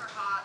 are hot.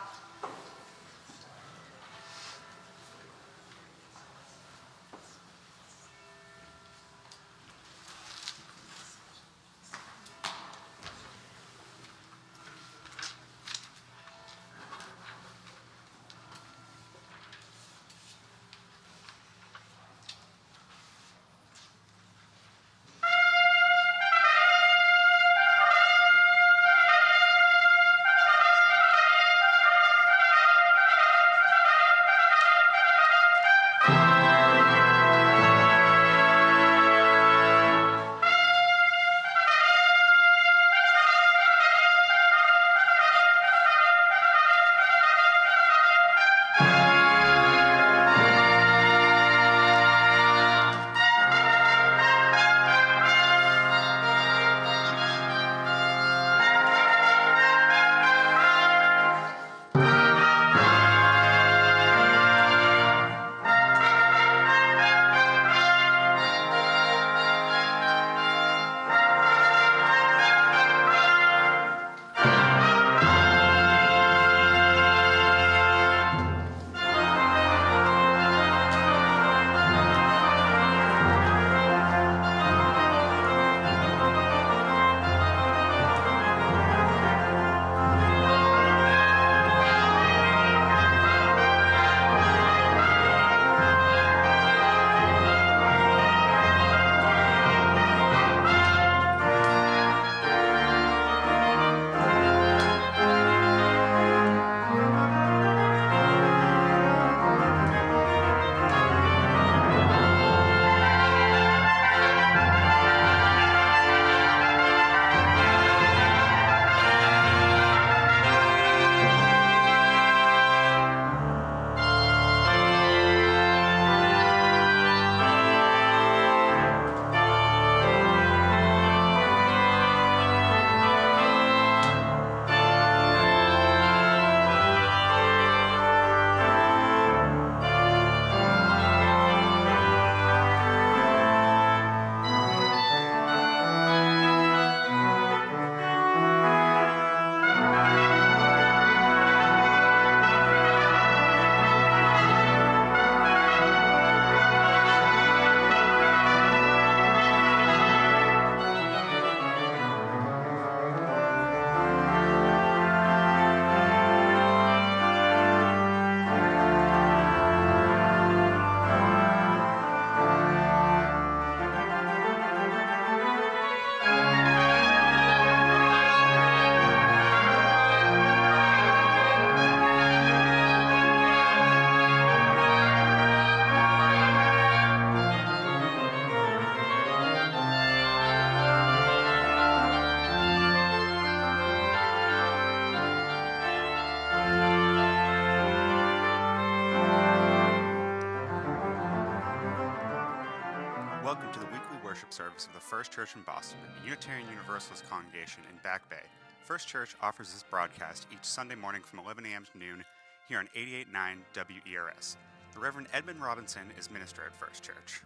Welcome to the weekly worship service of the First Church in Boston, a Unitarian Universalist congregation in Back Bay. First Church offers this broadcast each Sunday morning from 11 a.m. to noon here on 88.9 WERS. The Reverend Edmund Robinson is minister at First Church.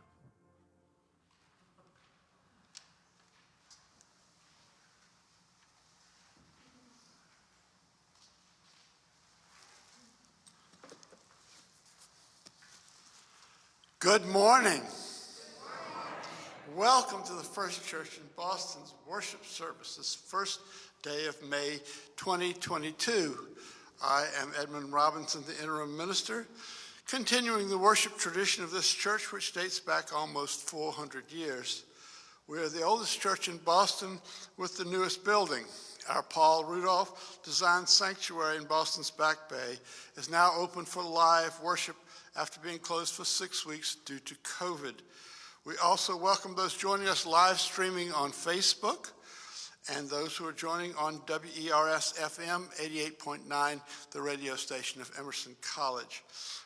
Good morning. Welcome to the First Church in Boston's worship service this first day of May 2022. I am Edmund Robinson, the interim minister, continuing the worship tradition of this church, which dates back almost 400 years. We are the oldest church in Boston with the newest building. Our Paul Rudolph designed sanctuary in Boston's Back Bay is now open for live worship after being closed for 6 weeks due to COVID. We also welcome those joining us live streaming on Facebook and those who are joining on WERS FM 88.9, the radio station of Emerson College.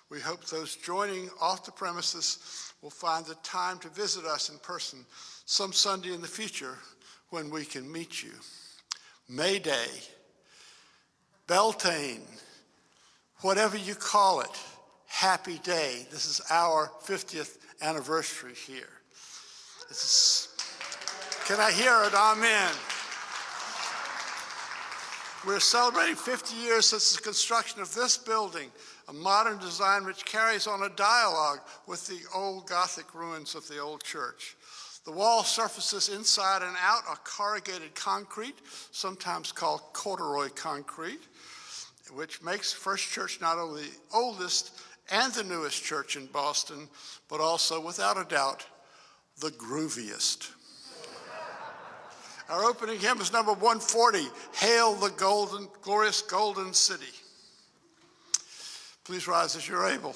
We hope those joining off the premises will find the time to visit us in person some Sunday in the future when we can meet you. May Day, Beltane, whatever you call it, happy day. This is our 50th anniversary here. Can I hear it? Amen. We're celebrating 50 years since the construction of this building, a modern design which carries on a dialogue with the old Gothic ruins of the old church. The wall surfaces inside and out are corrugated concrete, sometimes called corduroy concrete, which makes First Church not only the oldest and the newest church in Boston, but also, without a doubt, the grooviest. Our opening hymn is number 140, Hail the Glorious Golden City. Please rise as you're able.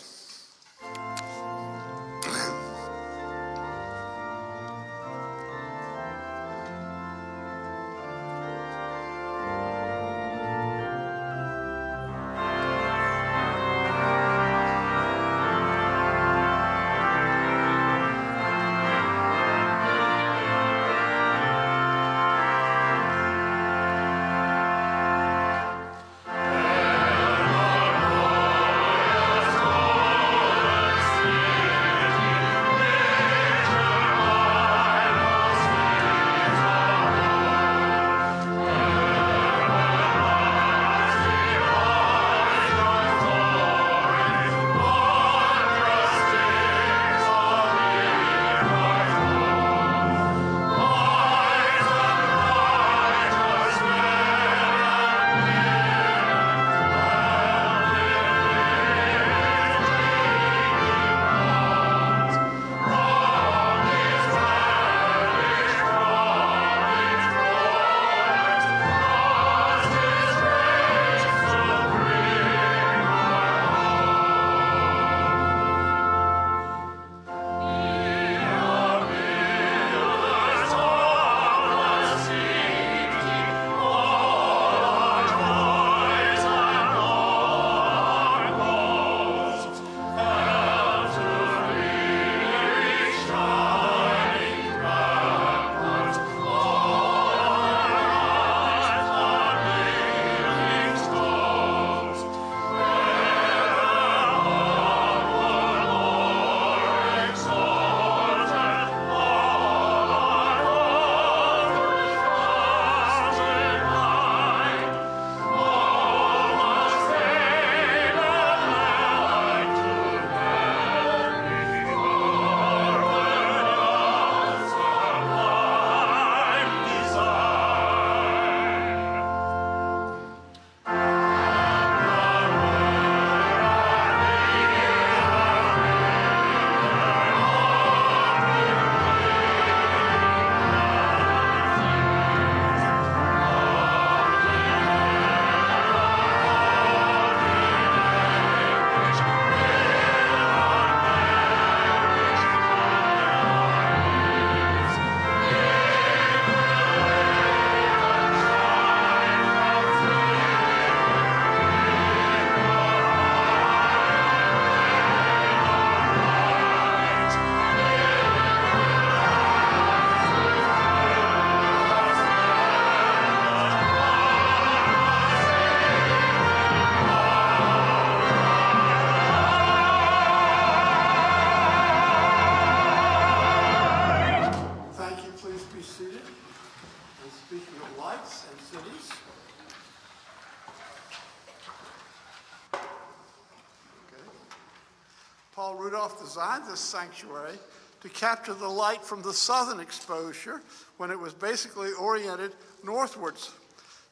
Paul Rudolph designed this sanctuary to capture the light from the southern exposure when it was basically oriented northwards.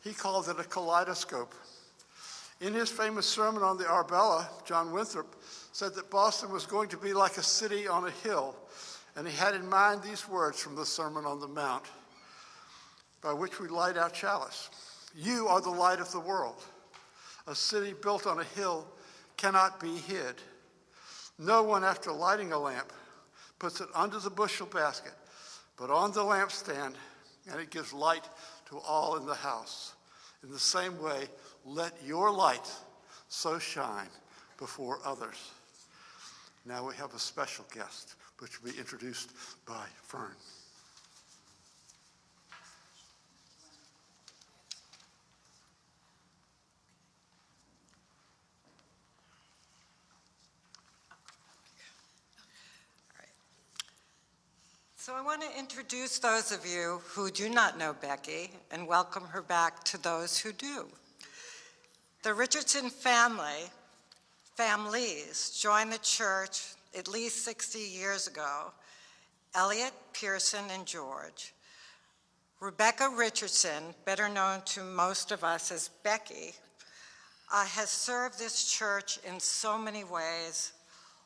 He called it a kaleidoscope. In his famous sermon on the Arbella, John Winthrop said that Boston was going to be like a city on a hill, and he had in mind these words from the Sermon on the Mount, by which we light our chalice. You are the light of the world. A city built on a hill cannot be hid. No one, after lighting a lamp, puts it under the bushel basket, but on the lampstand, and it gives light to all in the house. In the same way, let your light so shine before others. Now we have a special guest, which will be introduced by Fern. So I want to introduce those of you who do not know Becky and welcome her back to those who do. The Richardson families joined the church at least 60 years ago. Elliot, Pearson, and George. Rebecca Richardson, better known to most of us as Becky, has served this church in so many ways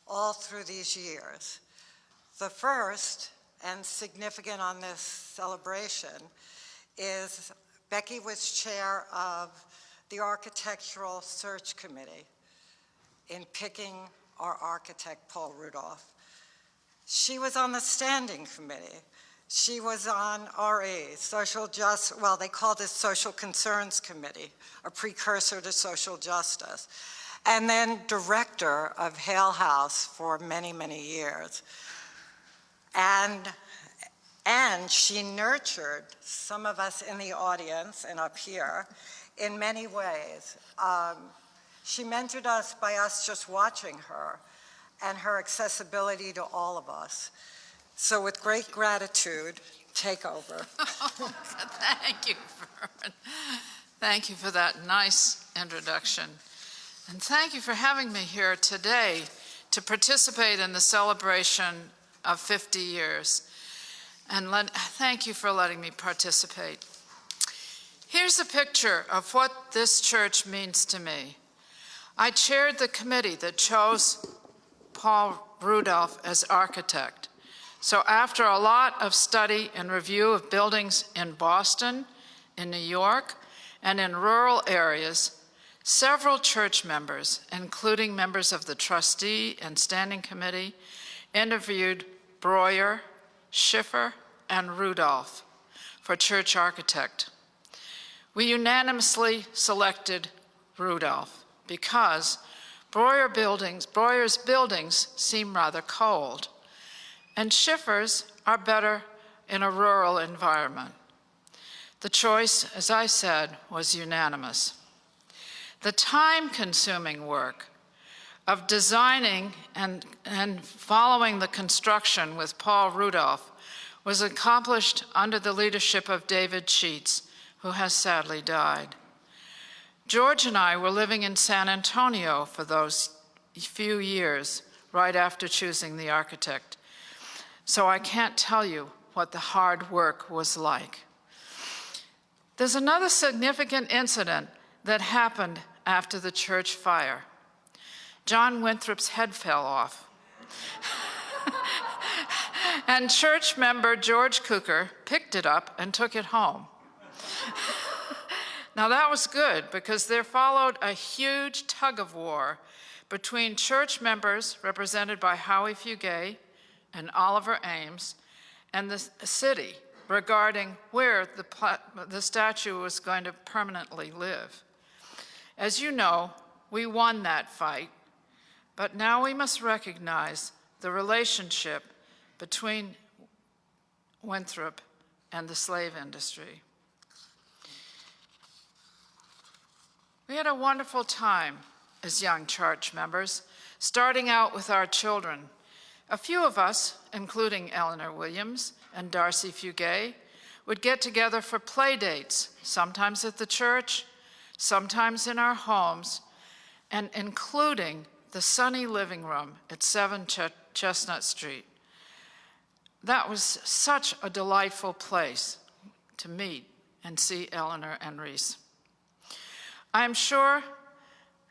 all through these years. The first, and significant on this celebration, is Becky was chair of the Architectural Search Committee in picking our architect, Paul Rudolph. She was on the standing committee. She was on RE, they called it Social Concerns Committee, a precursor to social justice, and then director of Hale House for many, many years. And she nurtured some of us in the audience and up here in many ways. She mentored us by us just watching her and her accessibility to all of us. So with great gratitude, take over. Thank you, Vern. Thank you for that nice introduction. And thank you for having me here today to participate in the celebration of 50 years. And thank you for letting me participate. Here's a picture of what this church means to me. I chaired the committee that chose Paul Rudolph as architect. So after a lot of study and review of buildings in Boston, in New York, and in rural areas, several church members, including members of the trustee and standing committee, interviewed Breuer, Schiffer, and Rudolph for church architect. We unanimously selected Rudolph because Breuer's buildings seem rather cold, and Schiffer's are better in a rural environment. The choice, as I said, was unanimous. The time-consuming work of designing and following the construction with Paul Rudolph was accomplished under the leadership of David Sheets, who has sadly died. George and I were living in San Antonio for those few years right after choosing the architect, so I can't tell you what the hard work was like. There's another significant incident that happened after the church fire. John Winthrop's head fell off. And church member George Cooker picked it up and took it home. Now that was good because there followed a huge tug of war between church members represented by Howie Fugay and Oliver Ames and the city regarding where the statue was going to permanently live. As you know, we won that fight, but now we must recognize the relationship between Winthrop and the slave industry. We had a wonderful time as young church members, starting out with our children. A few of us, including Eleanor Williams and Darcy Fugay, would get together for play dates, sometimes at the church, sometimes in our homes, and including the sunny living room at 7 Chestnut Street. That was such a delightful place to meet and see Eleanor and Reese. I am sure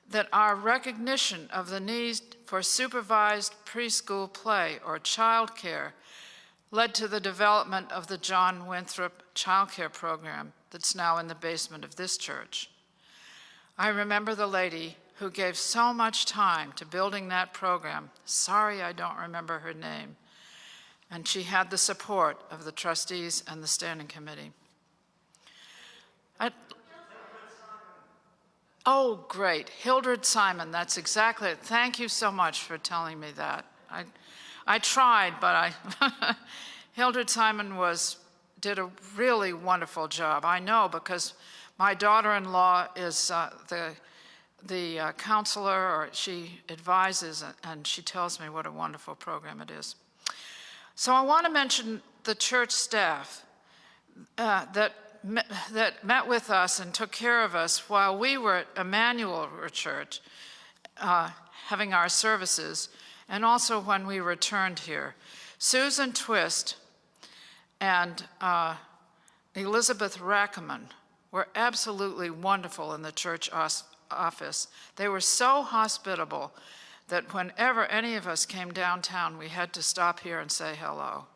that our recognition of the need for supervised preschool play or childcare led to the development of the John Winthrop childcare program that's now in the basement of this church. I remember the lady who gave so much time to building that program. Sorry, I don't remember her name. And she had the support of the trustees and the standing committee. Oh, great. Hildred Simon, that's exactly it. Thank you so much for telling me that. I tried, but Hildred Simon did a really wonderful job. I know because my daughter-in-law is the counselor, or she advises, and she tells me what a wonderful program it is. So I want to mention the church staff that that met with us and took care of us while we were at Emmanuel Church having our services, and also when we returned here. Susan Twist and Elizabeth Rackerman were absolutely wonderful in the church office. They were so hospitable that whenever any of us came downtown, we had to stop here and say hello.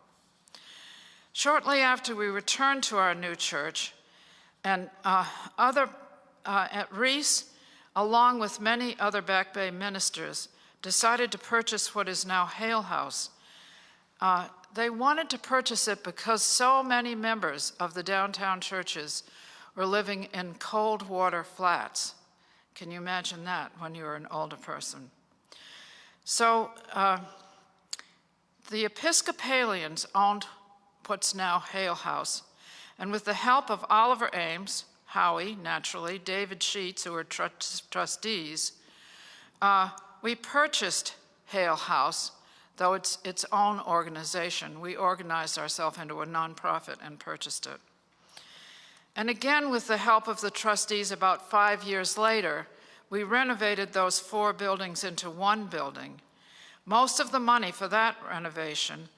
Shortly after we returned to our new church, and at Reese, along with many other Back Bay ministers, decided to purchase what is now Hale House. They wanted to purchase it because so many members of the downtown churches were living in cold water flats. Can you imagine that when you're an older person? So the Episcopalians owned what's now Hale House, and with the help of Oliver Ames, Howie, naturally, David Sheets, who were trustees, we purchased Hale House, though it's its own organization. We organized ourselves into a nonprofit and purchased it. And again, with the help of the trustees, about 5 years later, we renovated those 4 buildings into one building. Most of the money for that renovation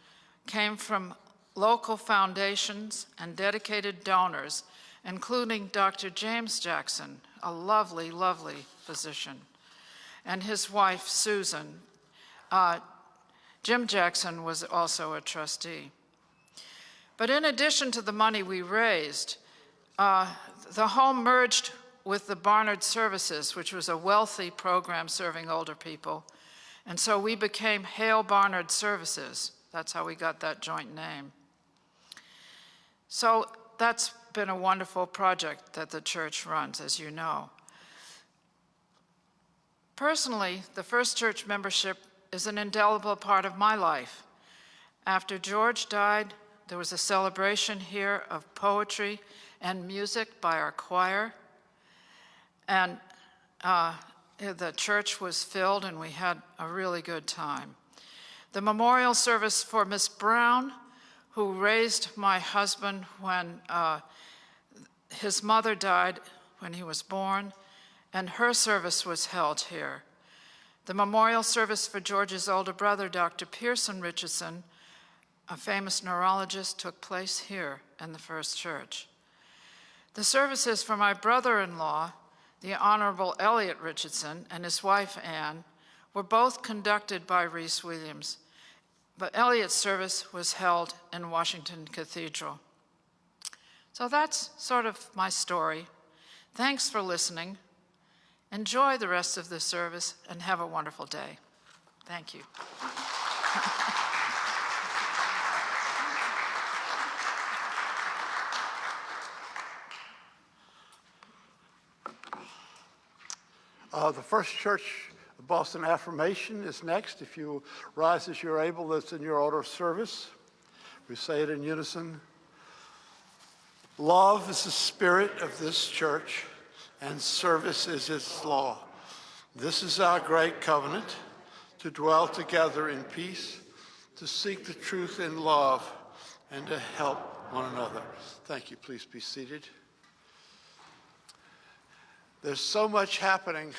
came from local foundations and dedicated donors, including Dr. James Jackson, a lovely, lovely physician, and his wife, Susan. Jim Jackson was also a trustee. But in addition to the money we raised, the home merged with the Barnard Services, which was a wealthy program serving older people. And so we became Hale Barnard Services. That's how we got that joint name. So that's been a wonderful project that the church runs, as you know. Personally, the First Church membership is an indelible part of my life. After George died, there was a celebration here of poetry and music by our choir, and the church was filled and we had a really good time. The memorial service for Miss Brown, who raised my husband when his mother died when he was born, and her service was held here. The memorial service for George's older brother, Dr. Pearson Richardson, a famous neurologist, took place here in the First Church. The services for my brother-in-law, the Honorable Elliot Richardson, and his wife, Anne, were both conducted by Reese Williams, but Elliot's service was held in Washington Cathedral. So that's sort of my story. Thanks for listening. Enjoy the rest of the service and have a wonderful day. Thank you. The First Church of Boston Affirmation is next. If you rise as you're able, that's in your order of service. We say it in unison. Love is the spirit of this church, and service is its law. This is our great covenant, to dwell together in peace, to seek the truth in love, and to help one another. Thank you. Please be seated. There's so much happening,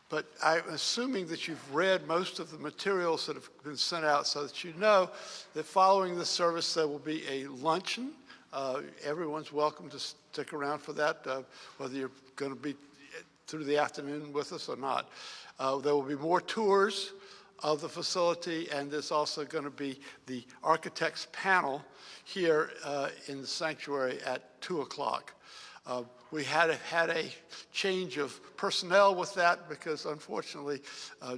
but I'm assuming that you've read most of the materials that have been sent out so that you know that following the service there will be a luncheon. Everyone's welcome to stick around for that, whether you're going to be through the afternoon with us or not. There will be more tours of the facility, and there's also going to be the architects panel here in the sanctuary at 2 o'clock. We had a change of personnel with that because, unfortunately,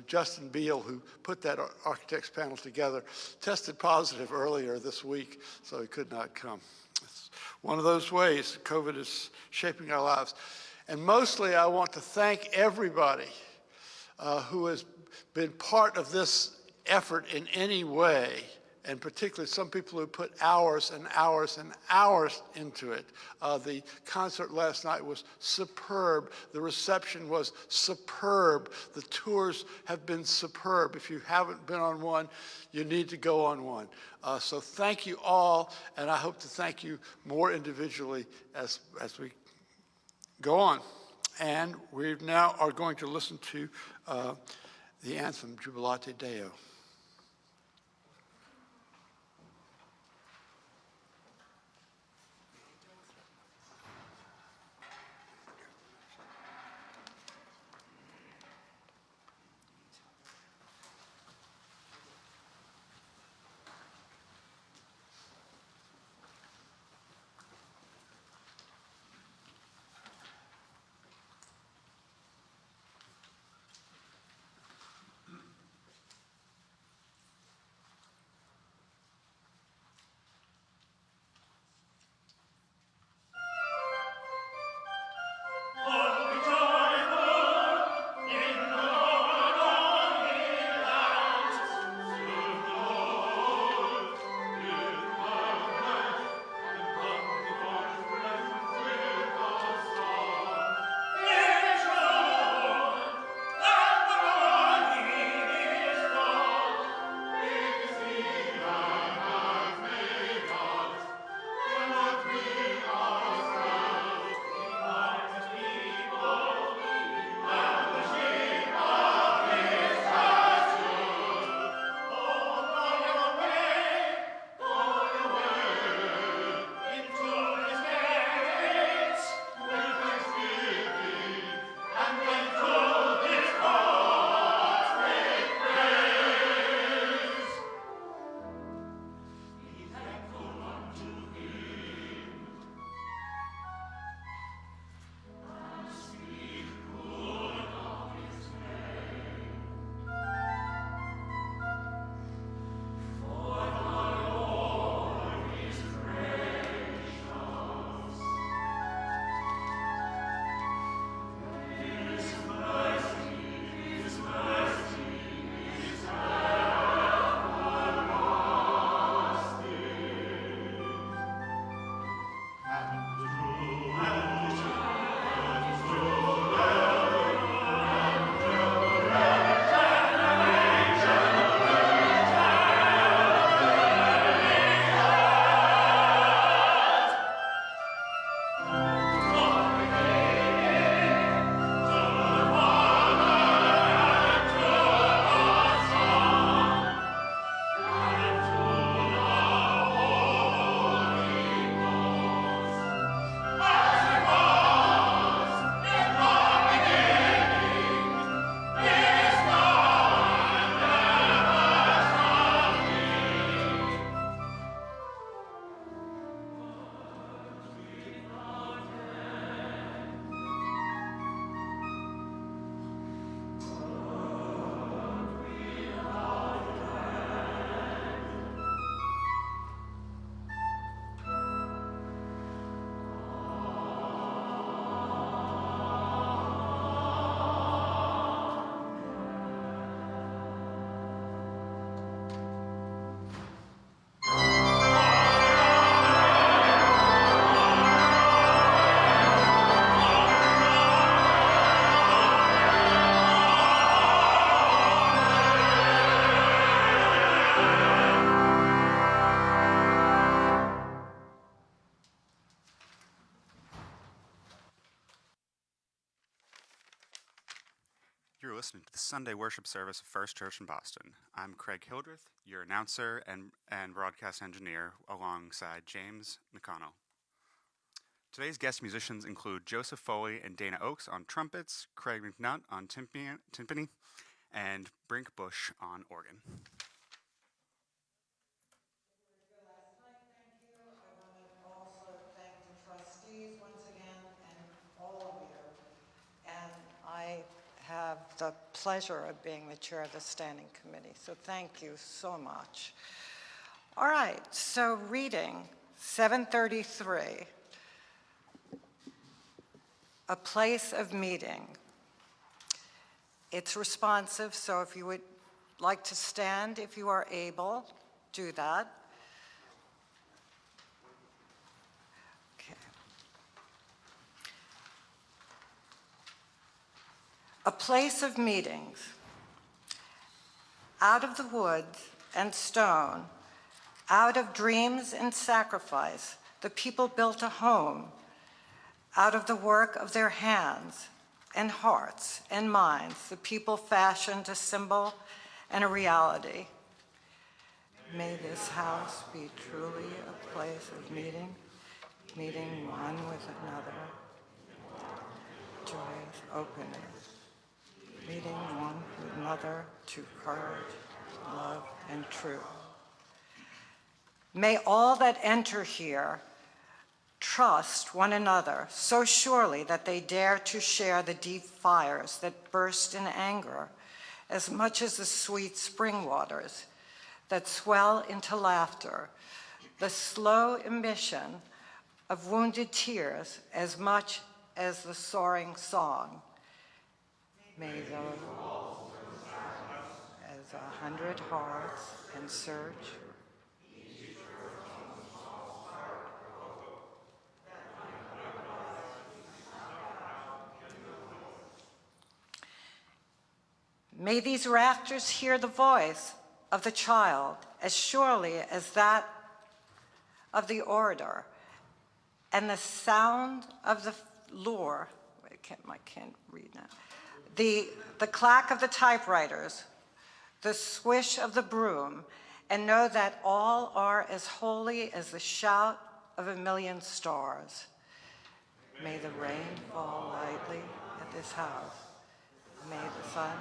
Justin Beal, who put that architects panel together, tested positive earlier this week, so he could not come. It's one of those ways COVID is shaping our lives. And mostly, I want to thank everybody who has been part of this effort in any way and particularly some people who put hours and hours and hours into it. The concert last night was superb. The reception was superb. The tours have been superb. If you haven't been on one, you need to go on one. So thank you all, and I hope to thank you more individually as we go on. And we now are going to listen to the anthem, Jubilate Deo. You're listening to the Sunday worship service of First Church in Boston. I'm Craig Hildreth, your announcer and broadcast engineer, alongside James McConnell. Today's guest musicians include Joseph Foley and Dana Oakes on trumpets, Craig McNutt on timpani, and Brink Bush on organ. Thank you. I want to also thank the trustees once again and all of you. And I have the pleasure of being the chair of the standing committee. So thank you so much. All right, so reading 733, A Place of Meeting. It's responsive, so if you would like to stand, if you are able, do that. Okay. A place of meetings. Out of the woods and stone, out of dreams and sacrifice, the people built a home. Out of the work of their hands and hearts and minds, the people fashioned a symbol and a reality. May this house be truly a place of meeting, meeting one with another, joys opening, meeting one with another to courage, love, and truth. May all that enter here trust one another so surely that they dare to share the deep fires that burst in anger as much as the sweet spring waters that swell into laughter, the slow emission of wounded tears as much as the soaring song. May those as 100 hearts and search may these rafters hear the voice of the child as surely as that of the orator, and the sound of the lure, I can't read now, the clack of the typewriters, the swish of the broom, and know that all are as holy as the shout of a million stars. May the rain fall lightly at this house. May the sun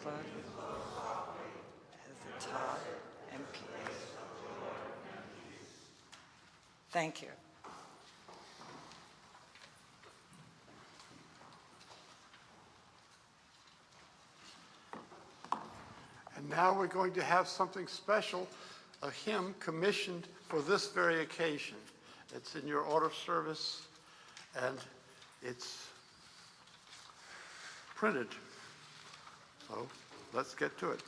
slowly as the tide and peace. Thank you. And now we're going to have something special, a hymn commissioned for this very occasion. It's in your order of service, and it's printed. So let's get to it.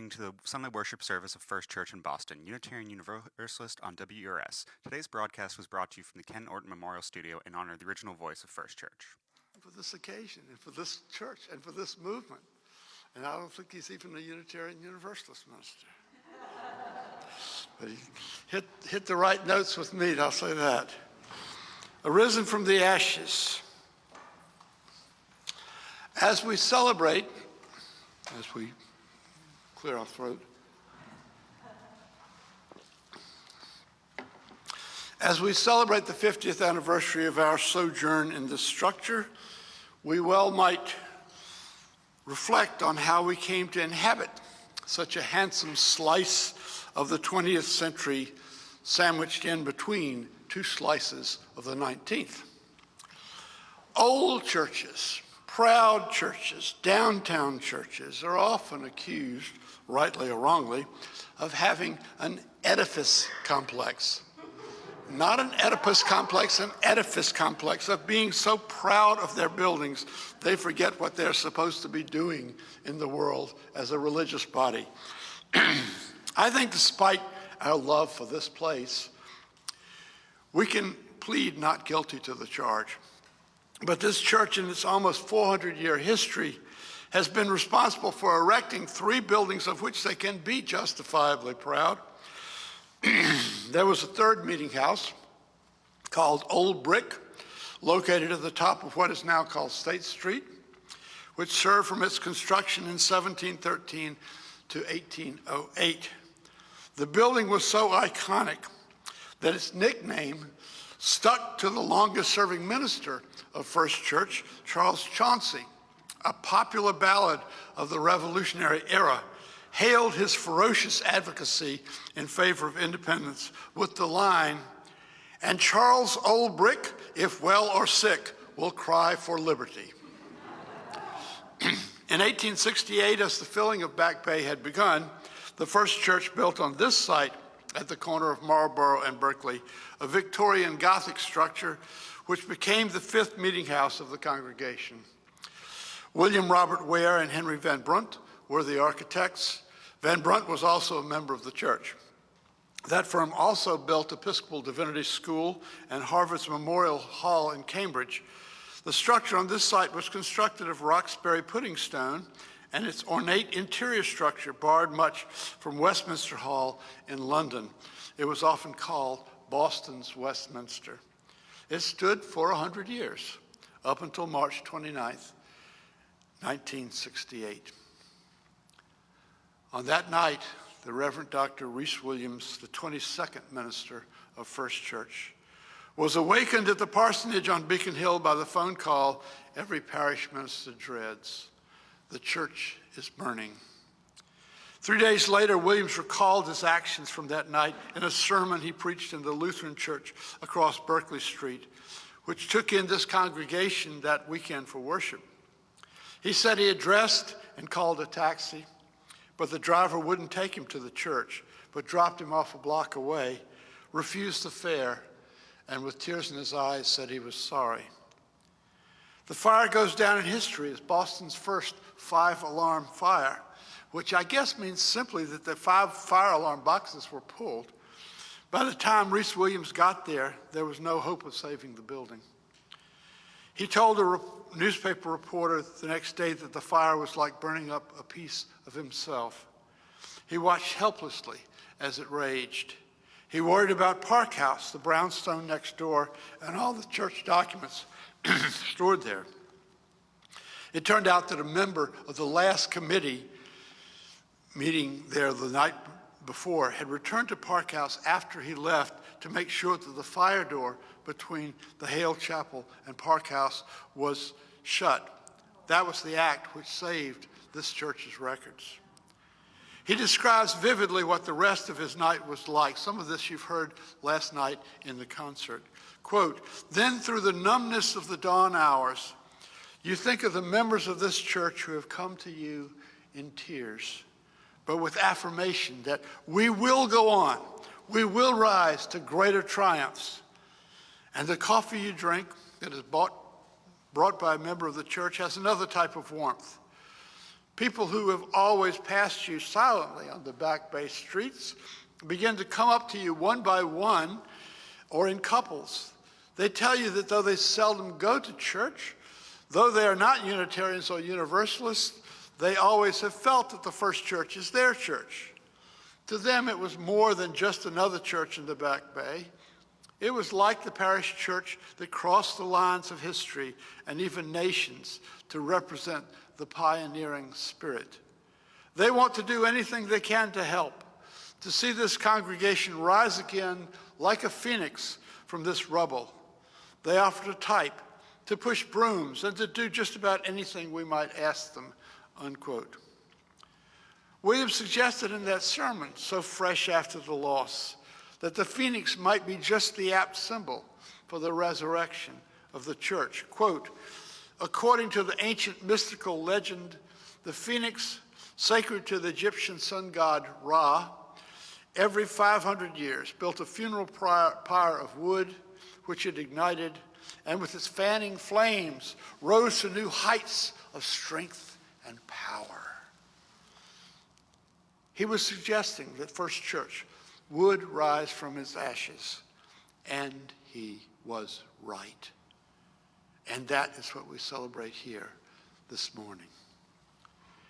listening to the Sunday worship service of First Church in Boston, Unitarian Universalist on WURS. Today's broadcast was brought to you from the Ken Orton Memorial Studio in honor of the original voice of First Church. For this occasion, and for this church, and for this movement. And I don't think he's even a Unitarian Universalist minister. But he hit the right notes with me, I'll say that. Arisen from the ashes. As we celebrate, as we clear our throat, as we celebrate the 50th anniversary of our sojourn in this structure, we well might reflect on how we came to inhabit such a handsome slice of the 20th century sandwiched in between two slices of the 19th. Old churches, proud churches, downtown churches are often accused, rightly or wrongly, of having an edifice complex. Not an Oedipus complex, an edifice complex, of being so proud of their buildings, they forget what they're supposed to be doing in the world as a religious body. I think despite our love for this place, we can plead not guilty to the charge. But this church, in its almost 400-year history, has been responsible for erecting 3 buildings of which they can be justifiably proud. There was a third meeting house called Old Brick, located at the top of what is now called State Street, which served from its construction in 1713 to 1808. The building was so iconic that its nickname stuck to the longest-serving minister of First Church, Charles Chauncey. A popular ballad of the Revolutionary era hailed his ferocious advocacy in favor of independence with the line, "And Charles Old Brick, if well or sick, will cry for liberty." In 1868, as the filling of Back Bay had begun, the first church built on this site at the corner of Marlborough and Berkeley, a Victorian Gothic structure which became the 5th meeting house of the congregation. William Robert Ware and Henry Van Brunt were the architects. Van Brunt was also a member of the church. That firm also built Episcopal Divinity School and Harvard's Memorial Hall in Cambridge. The structure on this site was constructed of Roxbury pudding stone, and its ornate interior structure borrowed much from Westminster Hall in London. It was often called Boston's Westminster. It stood for 100 years, up until March 29th, 1968. On that night, the Reverend Dr. Reese Williams, the 22nd minister of First Church, was awakened at the parsonage on Beacon Hill by the phone call every parish minister dreads: "The church is burning." 3 days later, Williams recalled his actions from that night in a sermon he preached in the Lutheran church across Berkeley Street, which took in this congregation that weekend for worship. He said he had dressed and called a taxi, but the driver wouldn't take him to the church, but dropped him off a block away, refused the fare, and with tears in his eyes said he was sorry. The fire goes down in history as Boston's first 5-alarm fire, which I guess means simply that the 5 fire alarm boxes were pulled. By the time Reese Williams got there, there was no hope of saving the building. He told a newspaper reporter the next day that the fire was like burning up a piece of himself. He watched helplessly as it raged. He worried about Park House, the brownstone next door, and all the church documents stored there. It turned out that a member of the last committee meeting there the night before had returned to Park House after he left to make sure that the fire door between the Hale Chapel and Park House was shut. That was the act which saved this church's records. He describes vividly what the rest of his night was like. Some of this you've heard last night in the concert. Quote, "Then through the numbness of the dawn hours, you think of the members of this church who have come to you in tears, but with affirmation that we will go on, we will rise to greater triumphs. And the coffee you drink that is brought by a member of the church has another type of warmth. People who have always passed you silently on the Back Bay streets begin to come up to you one by one or in couples. They tell you that though they seldom go to church, though they are not Unitarians or Universalists, they always have felt that the First Church is their church. To them, it was more than just another church in the Back Bay. It was like the parish church that crossed the lines of history and even nations to represent the pioneering spirit. They want to do anything they can to help, to see this congregation rise again like a phoenix from this rubble. They offer to type, to push brooms, and to do just about anything we might ask them, unquote. William suggested in that sermon, so fresh after the loss, that the phoenix might be just the apt symbol for the resurrection of the church. Quote, according to the ancient mystical legend, the phoenix, sacred to the Egyptian sun god Ra, every 500 years built a funeral pyre of wood, which it ignited, and with its fanning flames rose to new heights of strength and power. He was suggesting that First Church would rise from its ashes, and he was right. And that is what we celebrate here this morning.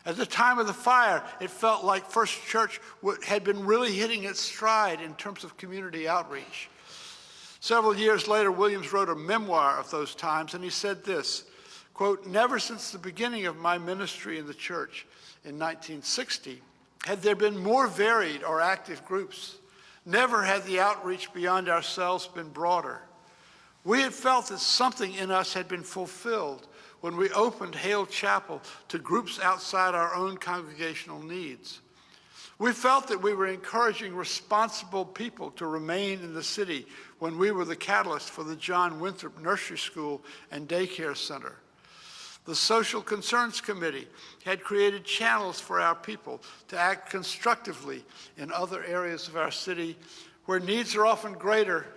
At the time of the fire, it felt like First Church had been really hitting its stride in terms of community outreach. Several years later, Williams wrote a memoir of those times, and he said this, quote, never since the beginning of my ministry in the church in 1960 had there been more varied or active groups. Never had the outreach beyond ourselves been broader. We had felt that something in us had been fulfilled when we opened Hale Chapel to groups outside our own congregational needs. We felt that we were encouraging responsible people to remain in the city when we were the catalyst for the John Winthrop Nursery School and Daycare Center. The Social Concerns Committee had created channels for our people to act constructively in other areas of our city where needs are often greater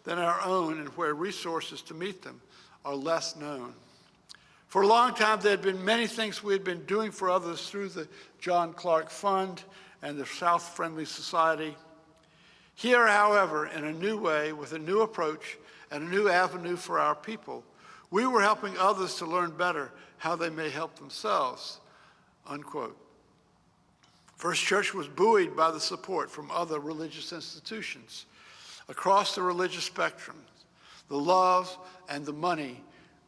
than our own and where resources to meet them are less known. For a long time, there had been many things we had been doing for others through the John Clark Fund and the South Friendly Society. Here, however, in a new way, with a new approach and a new avenue for our people, we were helping others to learn better how they may help themselves, unquote. First Church was buoyed by the support from other religious institutions across the religious spectrum. The love and the money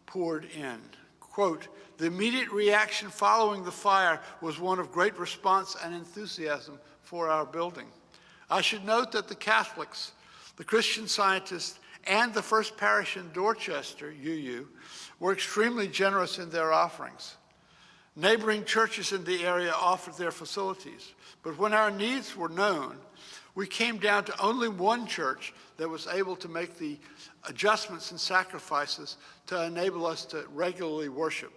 poured in. Quote, the immediate reaction following the fire was one of great response and enthusiasm for our building. I should note that the Catholics, the Christian Scientists, and the First Parish in Dorchester, UU, were extremely generous in their offerings. Neighboring churches in the area offered their facilities, but when our needs were known, we came down to only one church that was able to make the adjustments and sacrifices to enable us to regularly worship.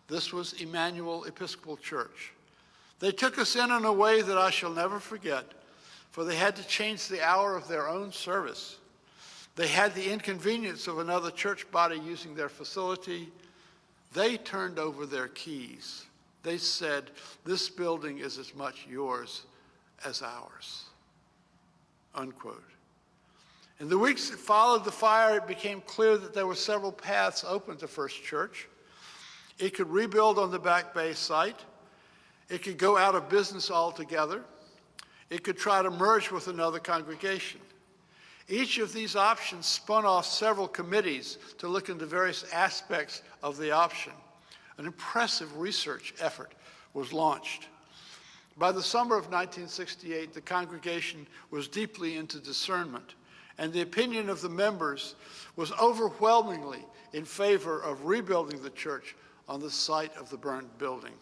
This was Emmanuel Episcopal Church. They took us in a way that I shall never forget, for they had to change the hour of their own service. They had the inconvenience of another church body using their facility. They turned over their keys. They said, this building is as much yours as ours, unquote. In the weeks that followed the fire, it became clear that there were several paths open to First Church. It could rebuild on the Back Bay site. It could go out of business altogether. It could try to merge with another congregation. Each of these options spun off several committees to look into various aspects of the option. An impressive research effort was launched. By the summer of 1968, the congregation was deeply into discernment, and the opinion of the members was overwhelmingly in favor of rebuilding the church on the site of the burned building.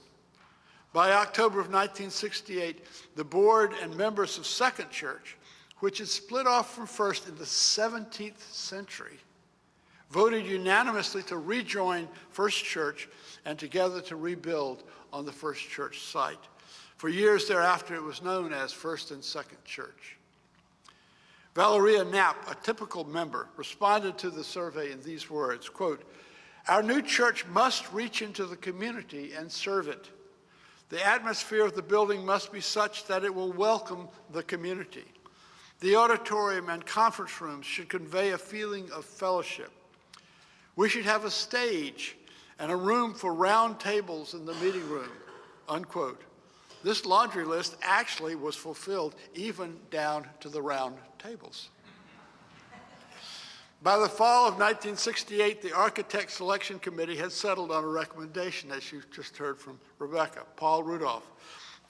By October of 1968, the board and members of Second Church, which had split off from First in the 17th century, voted unanimously to rejoin First Church and together to rebuild on the First Church site. For years thereafter, it was known as First and Second Church. Valeria Knapp, a typical member, responded to the survey in these words, quote, our new church must reach into the community and serve it. The atmosphere of the building must be such that it will welcome the community. The auditorium and conference rooms should convey a feeling of fellowship. We should have a stage and a room for round tables in the meeting room, unquote. This laundry list actually was fulfilled even down to the round tables. By the fall of 1968, the Architect Selection Committee had settled on a recommendation, as you just heard from Rebecca, Paul Rudolph.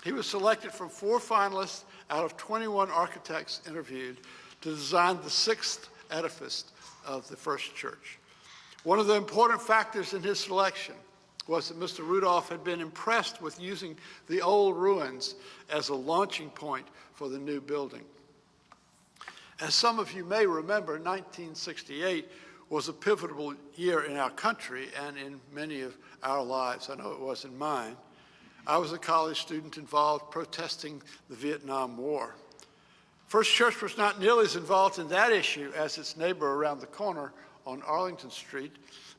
He was selected from 4 finalists out of 21 architects interviewed to design the 6th edifice of the First Church. One of the important factors in his selection was that Mr. Rudolph had been impressed with using the old ruins as a launching point for the new building. As some of you may remember, 1968 was a pivotal year in our country and in many of our lives. I know it was in mine. I was a college student involved protesting the Vietnam War. First Church was not nearly as involved in that issue as its neighbor around the corner on Arlington Street,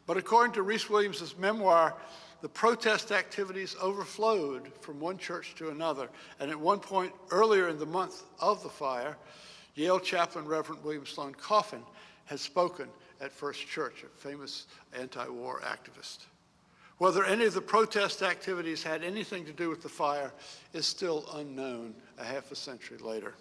but according to Reese Williams' memoir, the protest activities overflowed from one church to another, and at one point earlier in the month of the fire, Yale chaplain Reverend William Sloane Coffin had spoken at First Church, a famous anti-war activist. Whether any of the protest activities had anything to do with the fire is still unknown a half a century later.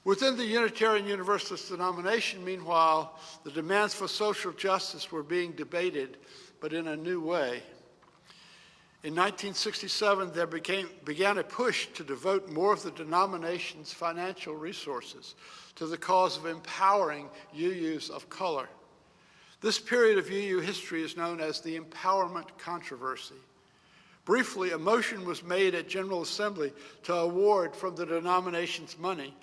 Within the Unitarian Universalist denomination, meanwhile, the demands for social justice were being debated, but in a new way. In 1967, there began a push to devote more of the denomination's financial resources to the cause of empowering UUs of color. This period of UU history is known as the Empowerment Controversy. Briefly, a motion was made at General Assembly to award from the denomination's money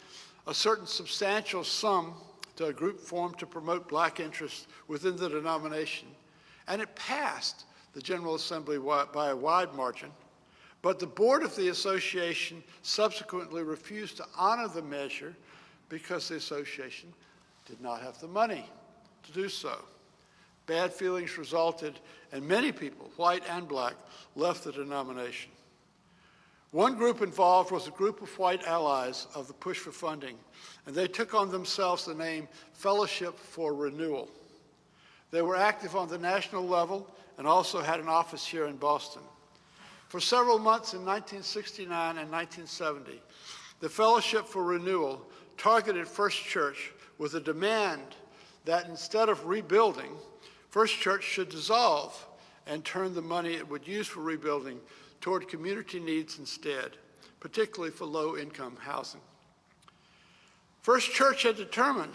a certain substantial sum to a group formed to promote black interests within the denomination, and it passed the General Assembly by a wide margin, but the board of the association subsequently refused to honor the measure because the association did not have the money to do so. Bad feelings resulted, and many people, white and black, left the denomination. One group involved was a group of white allies of the push for funding, and they took on themselves the name Fellowship for Renewal. They were active on the national level and also had an office here in Boston. For several months in 1969 and 1970, the Fellowship for Renewal targeted First Church with a demand that instead of rebuilding, First Church should dissolve and turn the money it would use for rebuilding toward community needs instead, particularly for low-income housing. First Church had determined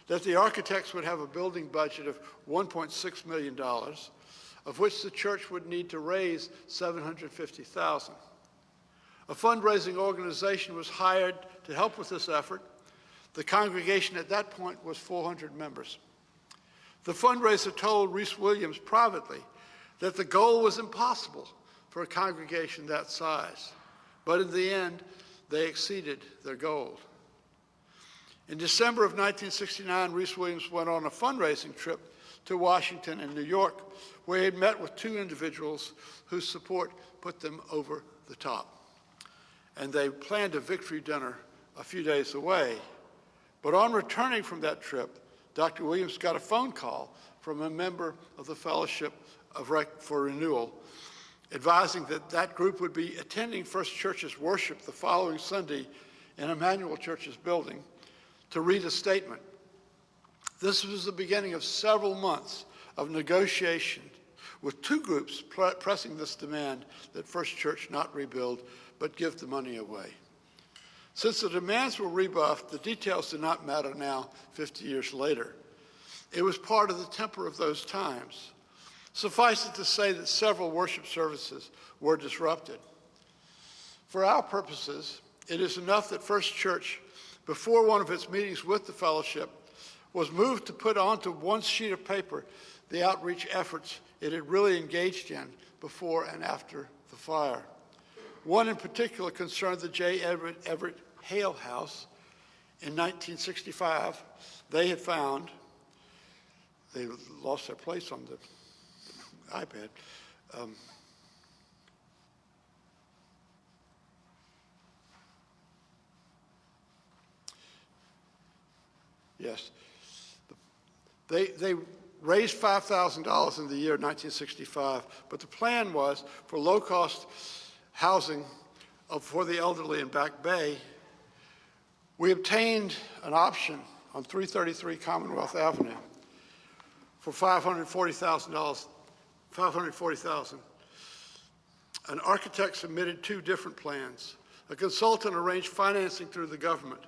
that the architects would have a building budget of $1.6 million, of which the church would need to raise $750,000. A fundraising organization was hired to help with this effort. The congregation at that point was 400 members. The fundraiser told Reese Williams privately that the goal was impossible for a congregation that size, but in the end, they exceeded their goal. In December of 1969, Reese Williams went on a fundraising trip to Washington and New York, where he had met with 2 individuals whose support put them over the top. And they planned a victory dinner a few days away. But on returning from that trip, Dr. Williams got a phone call from a member of the Fellowship for Renewal, advising that that group would be attending First Church's worship the following Sunday in Emmanuel Church's building to read a statement. This was the beginning of several months of negotiation with 2 groups pressing this demand that First Church not rebuild, but give the money away. Since the demands were rebuffed, the details do not matter now, 50 years later. It was part of the temper of those times. Suffice it to say that several worship services were disrupted. For our purposes, it is enough that First Church, before one of its meetings with the fellowship, was moved to put onto one sheet of paper the outreach efforts it had really engaged in before and after the fire. One in particular concerned the J. Everett Hale House. In 1965, they had found, they lost their place on the iPad, Yes. They raised $5,000 in the year 1965, but the plan was for low-cost housing for the elderly in Back Bay. We obtained an option on 333 Commonwealth Avenue for $540,000, $540,000. An architect submitted 2 different plans. A consultant arranged financing through the government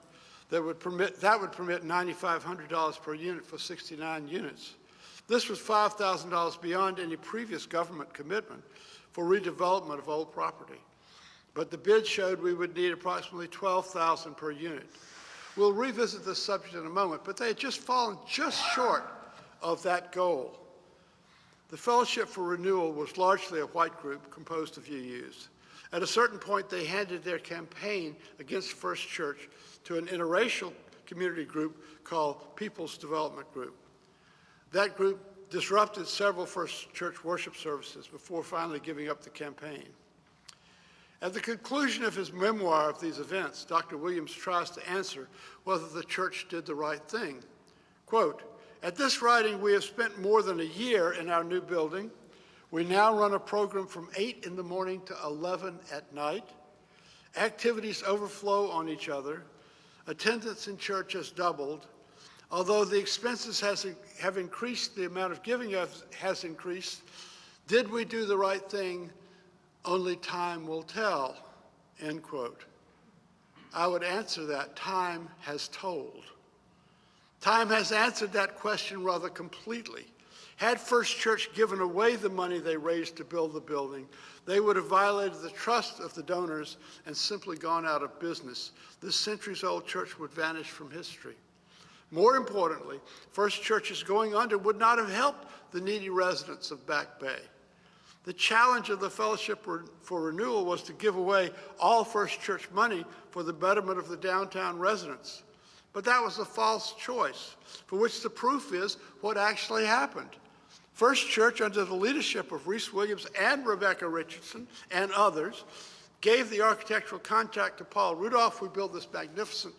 that would permit $9,500 per unit for 69 units. This was $5,000 beyond any previous government commitment for redevelopment of old property. But the bid showed we would need approximately $12,000 per unit. We'll revisit this subject in a moment, but they had just fallen just short of that goal. The Fellowship for Renewal was largely a white group composed of UUs. At a certain point, they handed their campaign against First Church to an interracial community group called People's Development Group. That group disrupted several First Church worship services before finally giving up the campaign. At the conclusion of his memoir of these events, Dr. Williams tries to answer whether the church did the right thing. Quote, "At this writing, we have spent more than a year in our new building. We now run a program from 8 in the morning to 11 at night. Activities overflow on each other. Attendance in church has doubled. Although the expenses have increased, the amount of giving has increased. Did we do the right thing? Only time will tell," end quote. I would answer that time has told. Time has answered that question rather completely. Had First Church given away the money they raised to build the building, they would have violated the trust of the donors and simply gone out of business. This centuries-old church would vanish from history. More importantly, First Church's going under would not have helped the needy residents of Back Bay. The challenge of the Fellowship for Renewal was to give away all First Church money for the betterment of the downtown residents. But that was a false choice, for which the proof is what actually happened. First Church, under the leadership of Reese Williams and Rebecca Richardson and others, gave the architectural contract to Paul Rudolph. We built this magnificent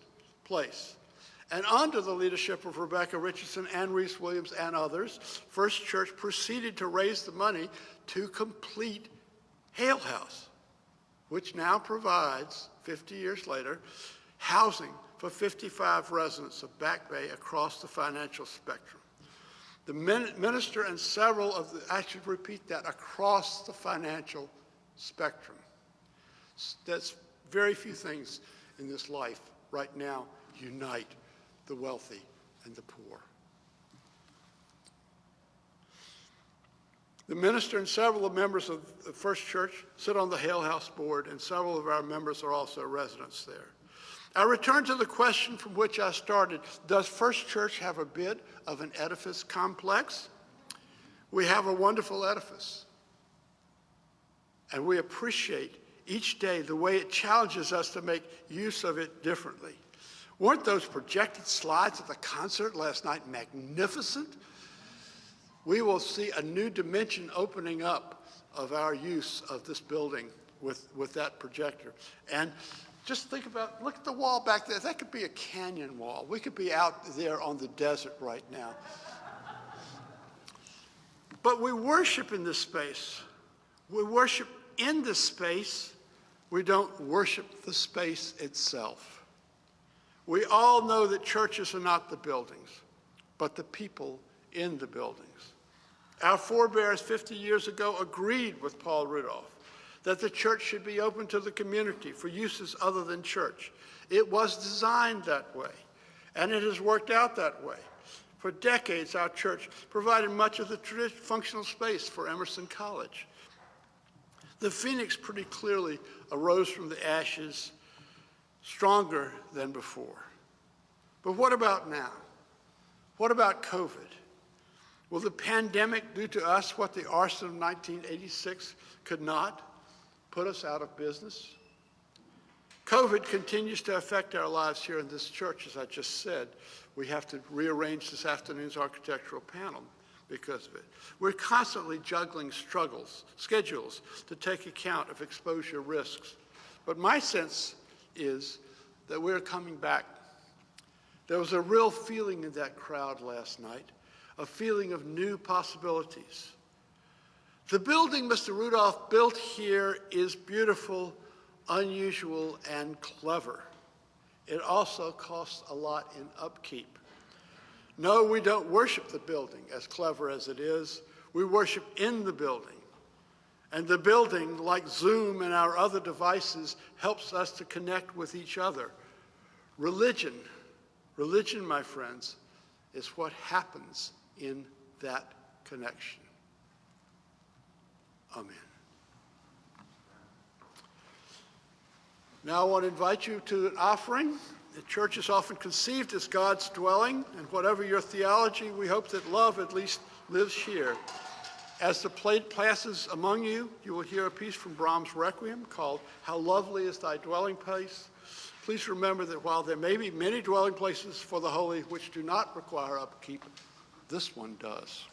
place. And under the leadership of Rebecca Richardson and Reese Williams and others, First Church proceeded to raise the money to complete Hale House, which now provides, 50 years later, housing for 55 residents of Back Bay across the financial spectrum. The minister and several of the, I should repeat that, across the financial spectrum. That's very few things in this life right now unite the wealthy and the poor. The minister and several of the members of the First Church sit on the Hale House board, and several of our members are also residents there. I return to the question from which I started. Does First Church have a bit of an edifice complex? We have a wonderful edifice, and we appreciate each day the way it challenges us to make use of it differently. Weren't those projected slides at the concert last night magnificent? We will see a new dimension opening up of our use of this building with that projector. And just think about, look at the wall back there. That could be a canyon wall. We could be out there on the desert right now. But we worship in this space. We worship in this space. We don't worship the space itself. We all know that churches are not the buildings, but the people in the buildings. Our forebears 50 years ago agreed with Paul Rudolph that the church should be open to the community for uses other than church. It was designed that way, and it has worked out that way. For decades, our church provided much of the functional space for Emerson College. The phoenix pretty clearly arose from the ashes, stronger than before. But what about now? What about COVID? Will the pandemic do to us what the arson of 1986 could not? Put us out of business? COVID continues to affect our lives here in this church, as I just said. We have to rearrange this afternoon's architectural panel because of it. We're constantly juggling schedules to take account of exposure risks. But my sense is that we're coming back There was a real feeling in that crowd last night, a feeling of new possibilities. The building Mr. Rudolph built here is beautiful, unusual, and clever. It also costs a lot in upkeep. No, we don't worship the building, as clever as it is. We worship in the building. And the building, like Zoom and our other devices, helps us to connect with each other. Religion, my friends, is what happens in that connection. Amen. Now I want to invite you to an offering. The church is often conceived as God's dwelling, and whatever your theology, we hope that love at least lives here. As the plate passes among you, you will hear a piece from Brahms' Requiem called "How Lovely is Thy Dwelling Place." Please remember that while there may be many dwelling places for the holy which do not require upkeep, this one does.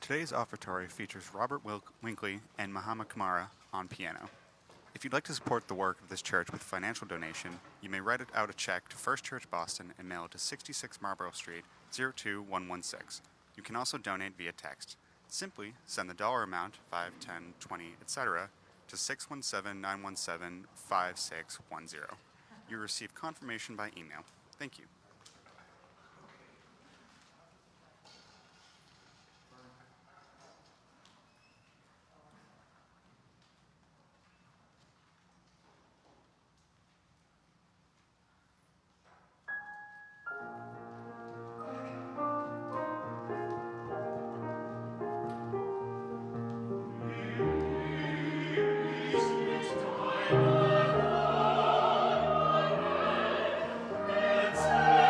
Today's offertory features Robert Winkley and Mahama Kamara on piano. If you'd like to support the work of this church with financial donation, you may write out a check to First Church Boston and mail it to 66 Marlborough Street, 02116. You can also donate via text. Simply send the dollar amount, 5, 10, 20, etc., to 617-917-5610. You receive confirmation by email. Thank you. Let's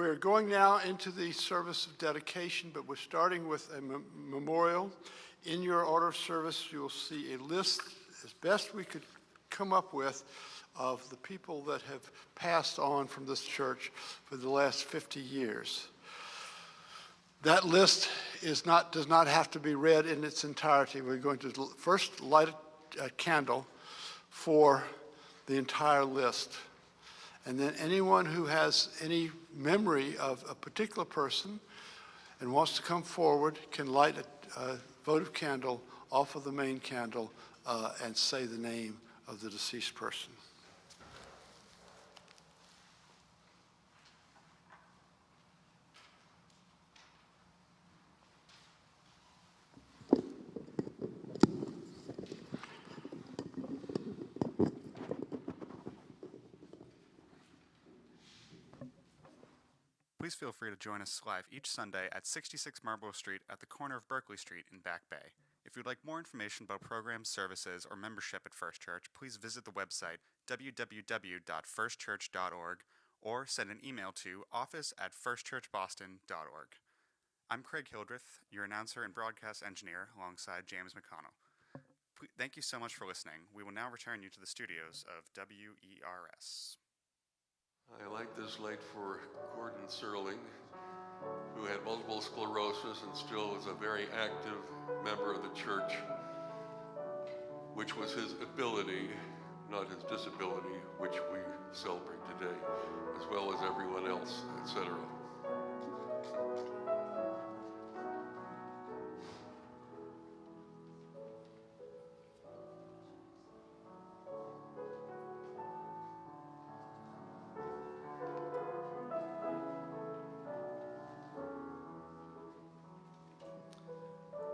We're going now into the service of dedication, but we're starting with a memorial. In your order of service, you'll see a list, as best we could come up with, of the people that have passed on from this church for the last 50 years. That list does not have to be read in its entirety. We're going to first light a candle for the entire list. And then anyone who has any memory of a particular person and wants to come forward can light a votive candle off of the main candle and say the name of the deceased person. Please feel free to join us live each Sunday at 66 Marlborough Street at the corner of Berkeley Street in Back Bay. If you'd like more information about programs, services, or membership at First Church, please visit the website www.firstchurch.org or send an email to office@firstchurchboston.org. I'm Craig Hildreth, your announcer and broadcast engineer, alongside James McConnell. Thank you so much for listening. We will now return you to the studios of WERS. I like this light for Gordon Serling, who had multiple sclerosis and still is a very active member of the church, which was his ability, not his disability, which we celebrate today, as well as everyone else, etc.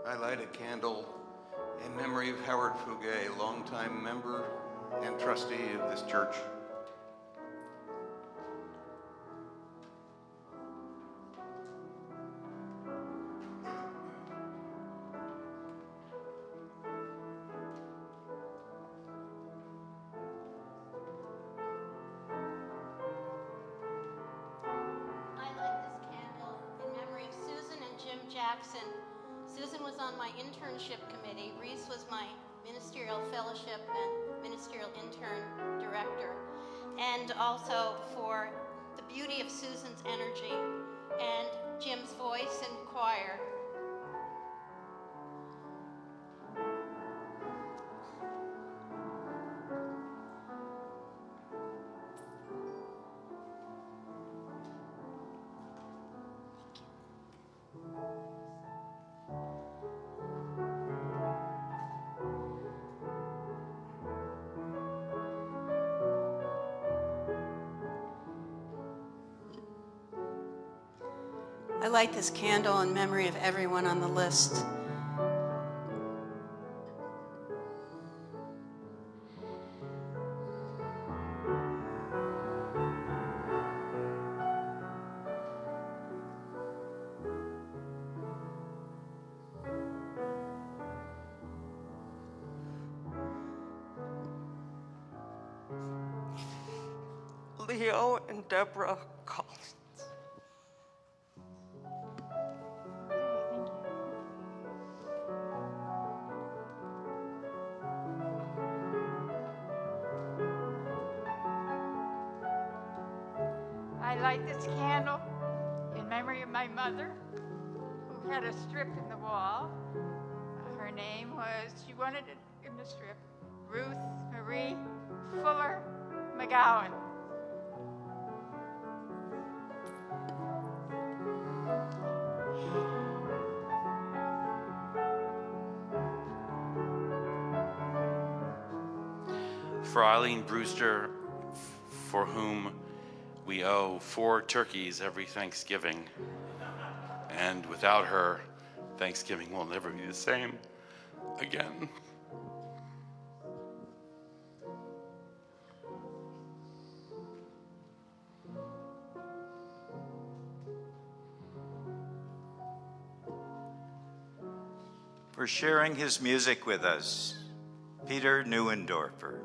I light a candle in memory of Howard Fugay, longtime member and trustee of this church. I light this candle in memory of Susan and Jim Jackson. Susan was on my internship committee. Reese was my ministerial fellowship and ministerial intern director. And also for the beauty of Susan's energy and Jim's voice and choir. I light this candle in memory of everyone on the list. Leo and Deborah Collins. I light this candle in memory of my mother, who had a strip in the wall. Her name was, she wanted it in the strip, Ruth Marie Fuller McGowan. For Eileen Brewster, for whom we owe 4 turkeys every Thanksgiving. And without her, Thanksgiving will never be the same again. For sharing his music with us, Peter Neuendorfer.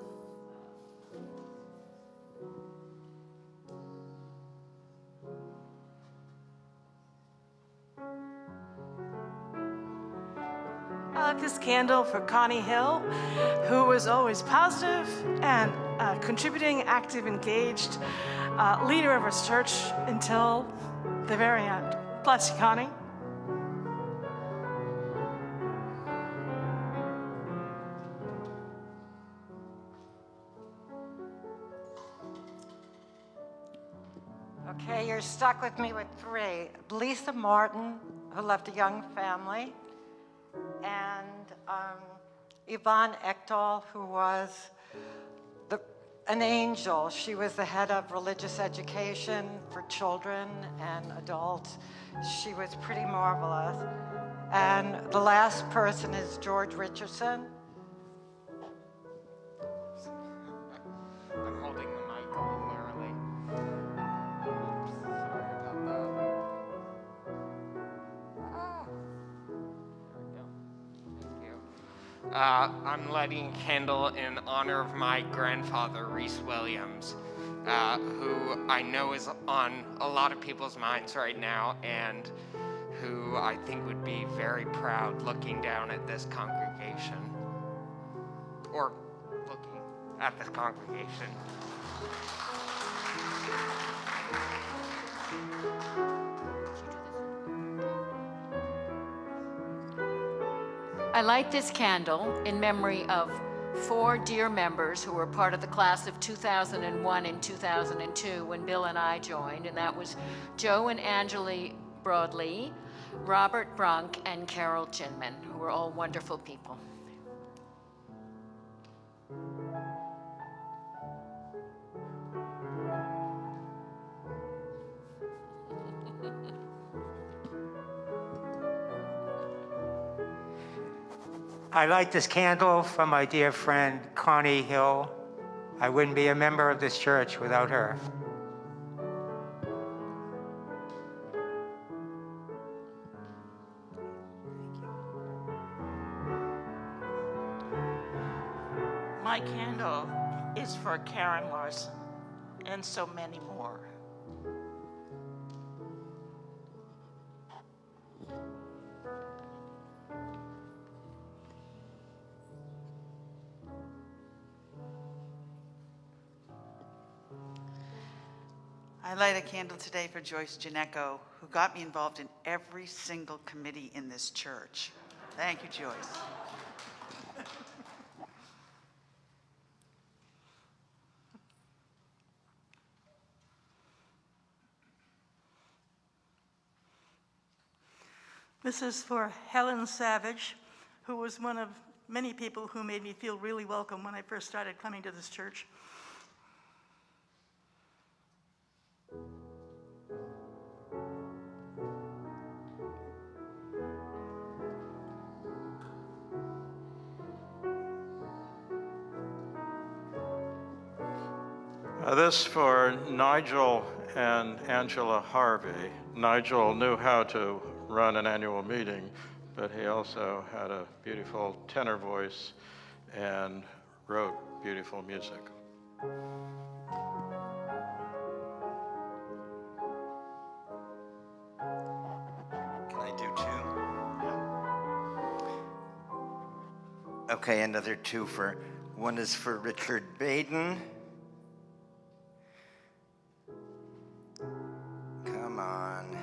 candle for Connie Hill, who was always positive and contributing, active, engaged, leader of our church until the very end. Bless you, Connie. Okay, you're stuck with me with three. Lisa Martin, who left a young family, and Yvonne Ekdahl, who was an angel. She was the head of religious education for children and adults. She was pretty marvelous. And the last person is George Richardson. I'm holding the mic a little early. Oops, sorry about that. There we go. Thank you. I'm lighting a candle in honor of my grandfather, Reese Williams, who I know is on a lot of people's minds right now, and who I think would be very proud looking down at this congregation, or looking at this congregation. I light this candle in memory of 4 dear members who were part of the class of 2001 and 2002 when Bill and I joined, and that was Joe and Angeli Broadley, Robert Brunk, and Carol Ginman, who were all wonderful people. I light this candle for my dear friend Connie Hill. I wouldn't be a member of this church without her. My candle is for Karen Larson and so many more. I light a candle today for Joyce Janecko, who got me involved in every single committee in this church. Thank you, Joyce. This is for Helen Savage, who was one of many people who made me feel really welcome when I first started coming to this church. This for Nigel and Angela Harvey. Nigel knew how to run an annual meeting, but he also had a beautiful tenor voice and wrote beautiful music. Can I do 2? Okay, another 2 for, one is for Richard Baden. Come on.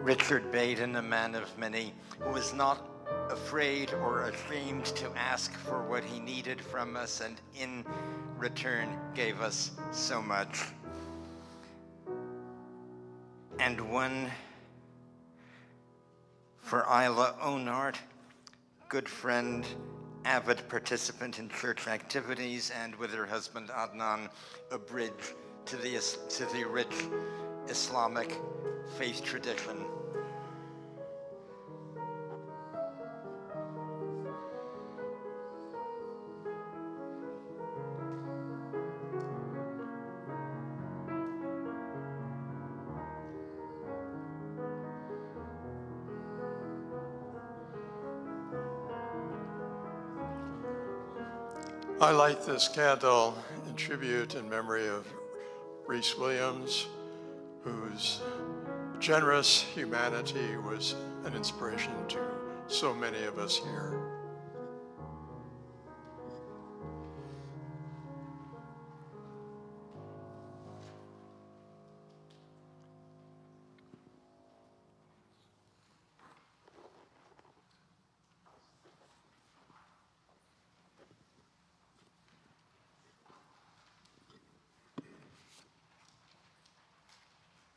Richard Baden, a man of many, who was not afraid or ashamed to ask for what he needed from us, and in return gave us so much. And one for Isla Onart, good friend, avid participant in church activities, and with her husband Adnan, a bridge to the rich Islamic faith tradition. I light this candle in tribute in memory of Reese Williams, whose generous humanity was an inspiration to so many of us here.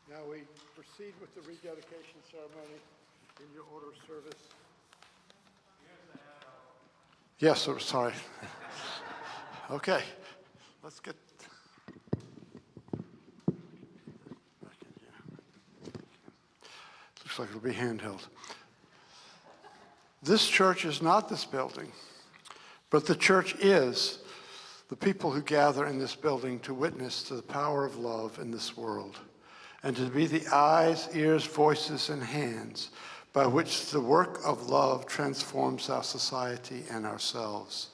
Now we proceed with the rededication ceremony in your order of service. Yes, sir, sorry. Okay, let's get back in here. Looks like it'll be handheld. This church is not this building, but the church is the people who gather in this building to witness to the power of love in this world, and to be the eyes, ears, voices, and hands by which the work of love transforms our society and ourselves.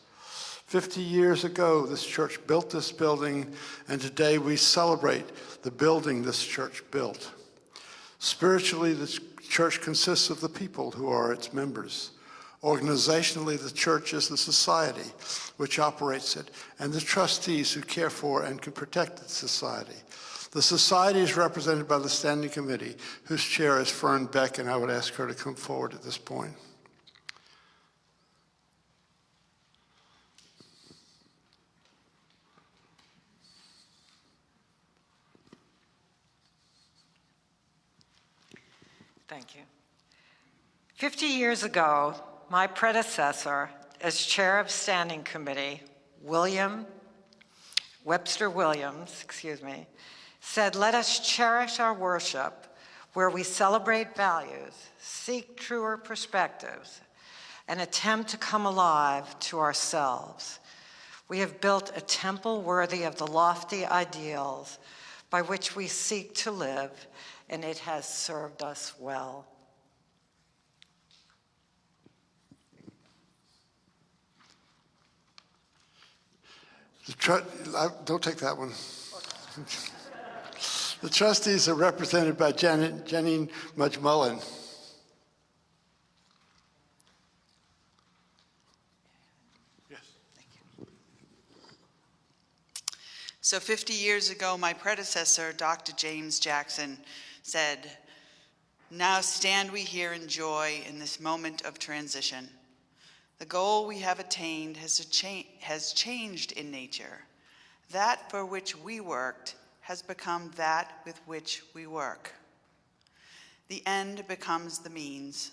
50 years ago, this church built this building, and today we celebrate the building this church built. Spiritually, the church consists of the people who are its members. Organizationally, the church is the society which operates it, and the trustees who care for and can protect the society. The society is represented by the Standing Committee, whose chair is Fern Beck, and I would ask her to come forward at this point. Thank you. 50 years ago, my predecessor as chair of Standing Committee, Webster Williams, said, "Let us cherish our worship where we celebrate values, seek truer perspectives, and attempt to come alive to ourselves. We have built a temple worthy of the lofty ideals by which we seek to live, and it has served us well." Don't take that one. The trustees are represented by Janine Mudge-Mullen. Yes. So 50 years ago, my predecessor, Dr. James Jackson, said, "Now stand we here in joy in this moment of transition. The goal we have attained has changed in nature. That for which we worked has become that with which we work. The end becomes the means.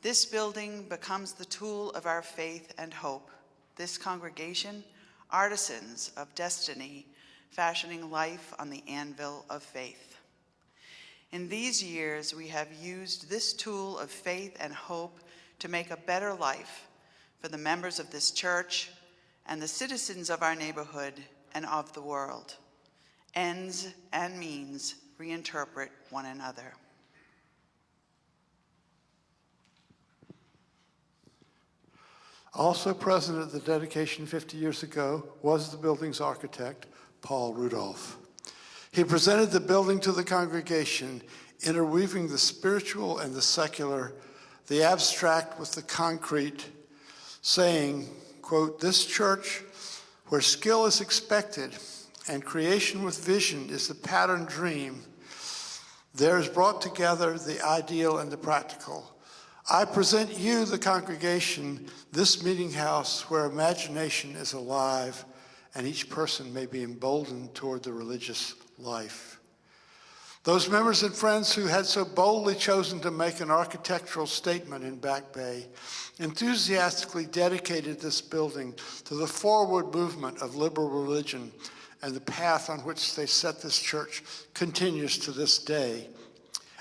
This building becomes the tool of our faith and hope. This congregation, artisans of destiny, fashioning life on the anvil of faith. In these years, we have used this tool of faith and hope to make a better life for the members of this church and the citizens of our neighborhood and of the world. Ends and means reinterpret one another." Also present at the dedication 50 years ago was the building's architect, Paul Rudolph. He presented the building to the congregation, interweaving the spiritual and the secular, the abstract with the concrete, saying, quote, "This church, where skill is expected and creation with vision is the pattern dream, there is brought together the ideal and the practical. I present you, the congregation, this meeting house where imagination is alive and each person may be emboldened toward the religious life." Those members and friends who had so boldly chosen to make an architectural statement in Back Bay enthusiastically dedicated this building to the forward movement of liberal religion, and the path on which they set this church continues to this day.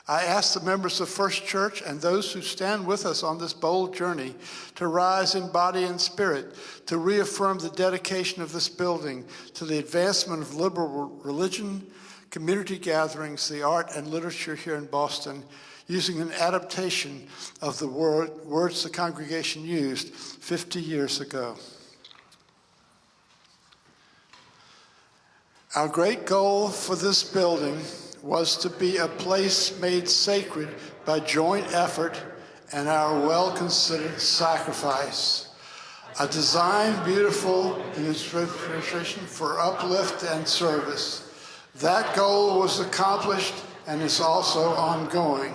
I ask the members of First Church and those who stand with us on this bold journey to rise in body and spirit, to reaffirm the dedication of this building to the advancement of liberal religion, community gatherings, the art and literature here in Boston, using an adaptation of the words the congregation used 50 years ago. Our great goal for this building was to be a place made sacred by joint effort and our well-considered sacrifice. A design beautiful in its preparation for uplift and service. That goal was accomplished and is also ongoing.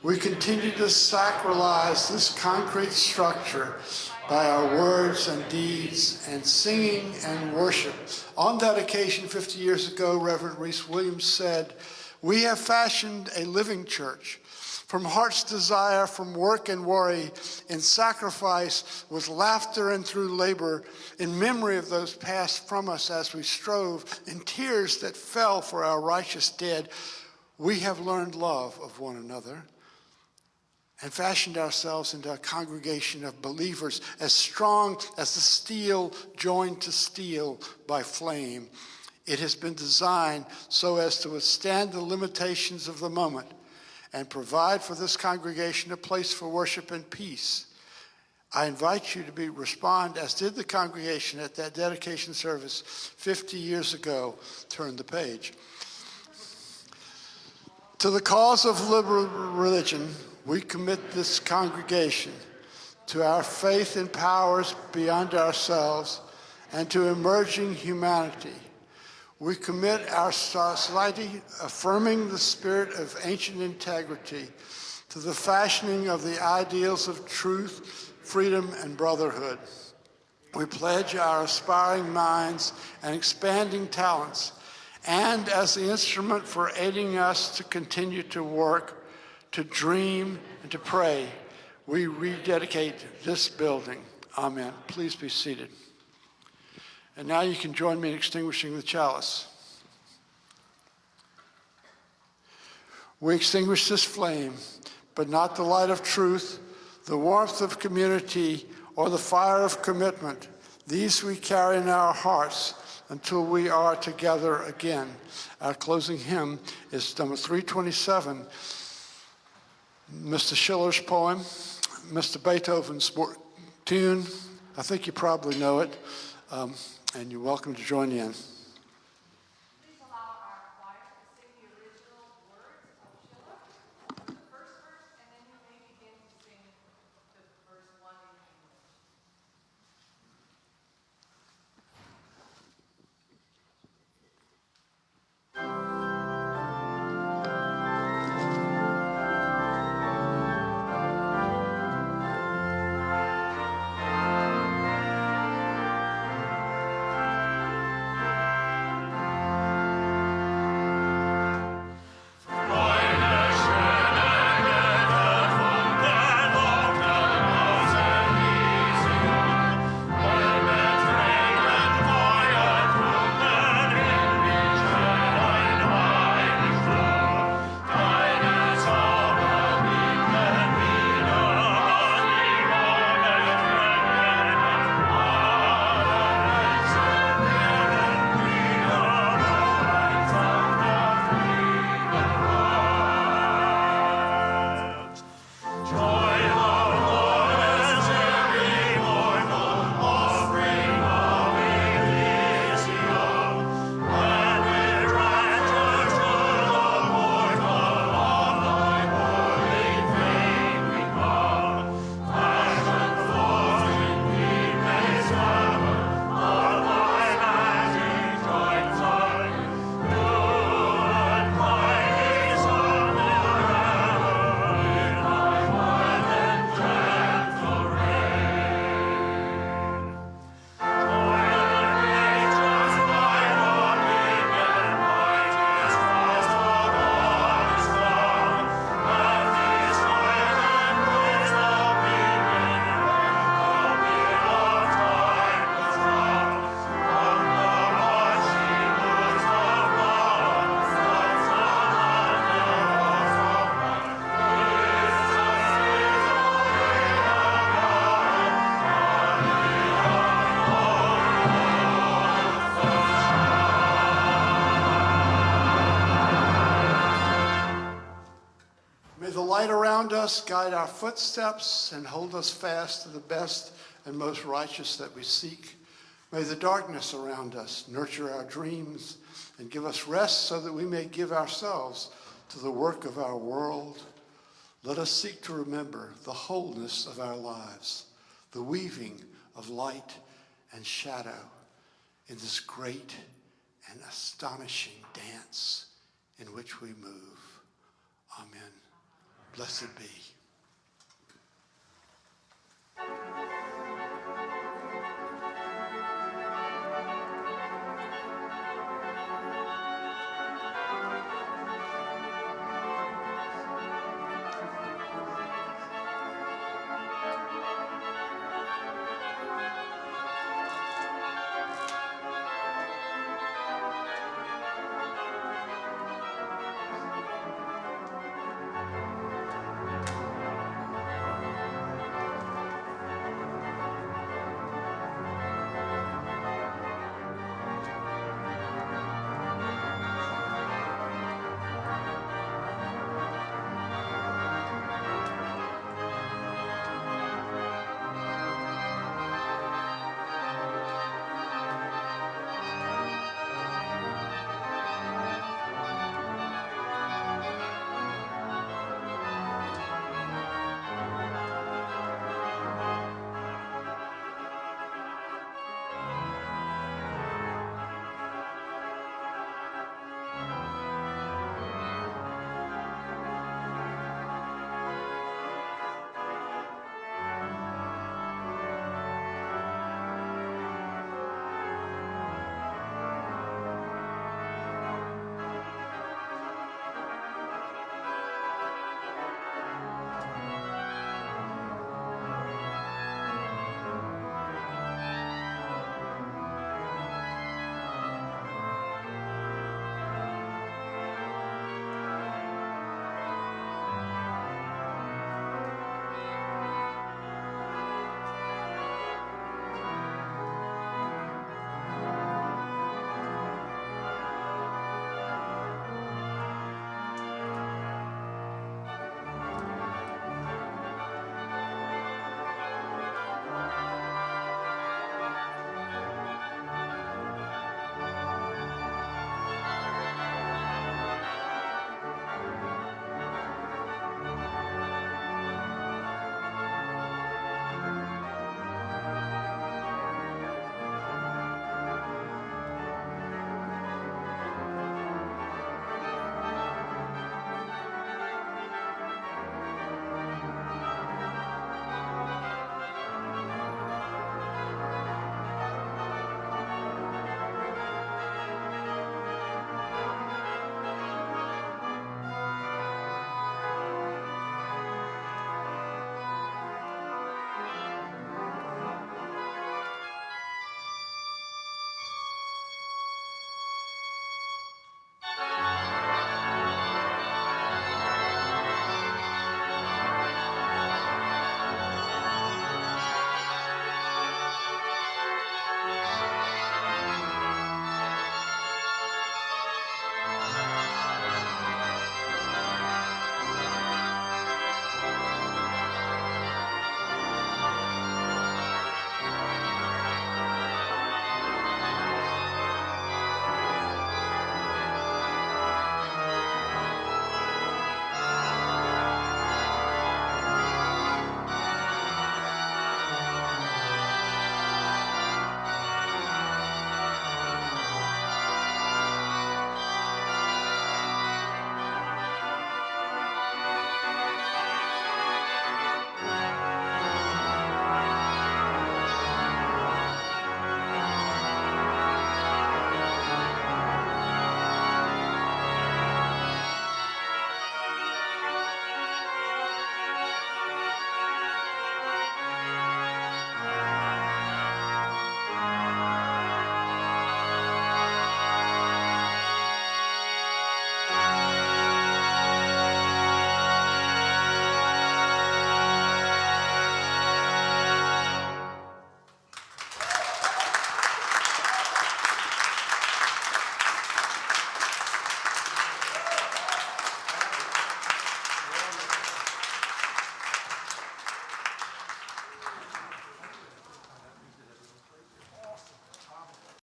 We continue to sacralize this concrete structure by our words and deeds and singing and worship. On that occasion 50 years ago, Reverend Reese Williams said, "We have fashioned a living church from heart's desire, from work and worry, in sacrifice, with laughter and through labor, in memory of those passed from us as we strove, in tears that fell for our righteous dead. We have learned love of one another and fashioned ourselves into a congregation of believers as strong as the steel joined to steel by flame. It has been designed so as to withstand the limitations of the moment and provide for this congregation a place for worship and peace. I invite you to respond as did the congregation at that dedication service 50 years ago. Turn the page. To the cause of liberal religion, we commit this congregation to our faith in powers beyond ourselves and to emerging humanity. We commit our society affirming the spirit of ancient integrity to the fashioning of the ideals of truth, freedom, and brotherhood. We pledge our aspiring minds and expanding talents, and as the instrument for aiding us to continue to work, to dream, and to pray, we rededicate this building. Amen. Please be seated. And now you can join me in extinguishing the chalice. We extinguish this flame, but not the light of truth, the warmth of community, or the fire of commitment. These we carry in our hearts until we are together again. Our closing hymn is number 327, Mr. Schiller's poem, Mr. Beethoven's tune. I think you probably know it. And you're welcome to join in. Please allow our choir to sing the original words of Schiller, the first verse, and then you may begin to sing the verse 1 in English. Us, guide our footsteps, and hold us fast to the best and most righteous that we seek. May the darkness around us nurture our dreams and give us rest so that we may give ourselves to the work of our world. Let us seek to remember the wholeness of our lives, the weaving of light and shadow in this great and astonishing dance in which we move. Amen. Blessed be.